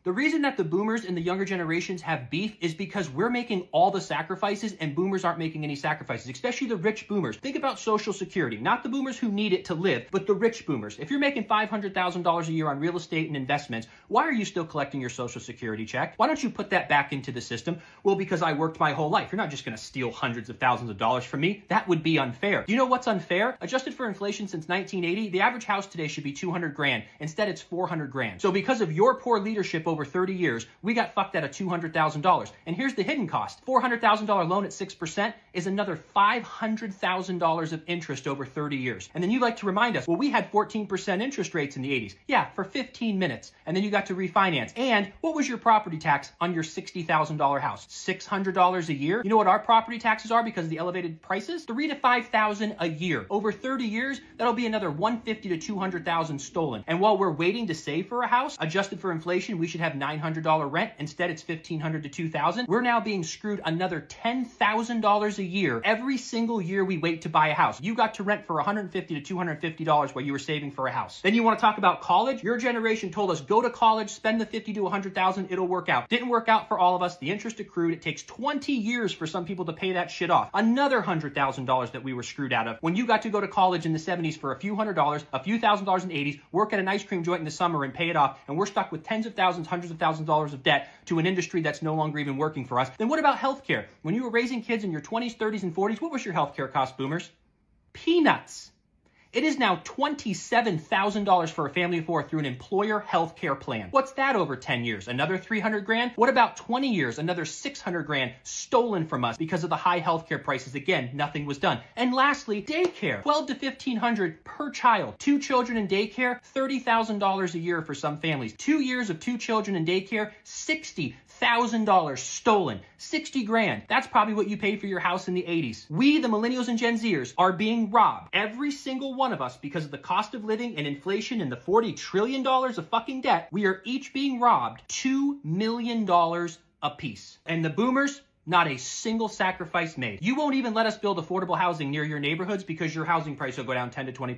The reason that the boomers and the younger generations have beef is because we're making all the sacrifices and boomers aren't making any sacrifices, especially the rich boomers. Think about Social Security, not the boomers who need it to live, but the rich boomers. If you're making $500,000 a year on real estate and investments, why are you still collecting your Social Security check? Why don't you put that back into the system? Well, because I worked my whole life. You're not just going to steal hundreds of thousands of dollars from me. That would be unfair. Do you know what's unfair? Adjusted for inflation since 1980, the average house today should be 200 grand. Instead, it's 400 grand. So because of your poor leadership over 30 years, we got fucked out of $200,000. And here's the hidden cost. $400,000 loan at 6% is another $500,000 of interest over 30 years. And then you like to remind us, well, we had 14% interest rates in the 80s. Yeah, for 15 minutes. And then you got to refinance. And what was your property tax on your $60,000 house? $600 a year? You know what our property taxes are because of the elevated prices? $3,000 to $5,000 a year. Over 30 years, that'll be another $150,000 to $200,000 stolen. And while we're waiting to save for a house, adjusted for inflation, we should have $900 rent. Instead, it's $1,500 to $2,000. We're now being screwed another $10,000 a year every single year we wait to buy a house. You got to rent for $150 to $250 while you were saving for a house. Then you want to talk about college? Your generation told us, go to college, spend the $50,000 to $100,000, it'll work out. Didn't work out for all of us. The interest accrued. It takes 20 years for some people to pay that shit off. Another $100,000 that we were screwed out of. When you got to go to college in the 70s for a few $100s, a few $1,000s in the 80s, work at an ice cream joint in the summer and pay it off, and we're stuck with tens of thousands, hundreds of thousands of dollars of debt to an industry that's no longer even working for us. Then what about healthcare? When you were raising kids in your 20s, 30s, and 40s, what was your healthcare cost, boomers? Peanuts. It is now $27,000 for a family of four through an employer health care plan. What's that over 10 years? Another 300 grand? What about 20 years? Another 600 grand stolen from us because of the high healthcare prices. Again, nothing was done. And lastly, daycare. $1,200 to $1,500 per child. 2 children in daycare, $30,000 a year for some families. 2 years of 2 children in daycare, $60,000 stolen. 60 grand. That's probably what you paid for your house in the 80s. We, the millennials and Gen Zers, are being robbed. Every single one of us, because of the cost of living and inflation and the $40 trillion of fucking debt, we are each being robbed $2 million a piece. And the boomers, not a single sacrifice made. You won't even let us build affordable housing near your neighborhoods because your housing price will go down 10 to 20%.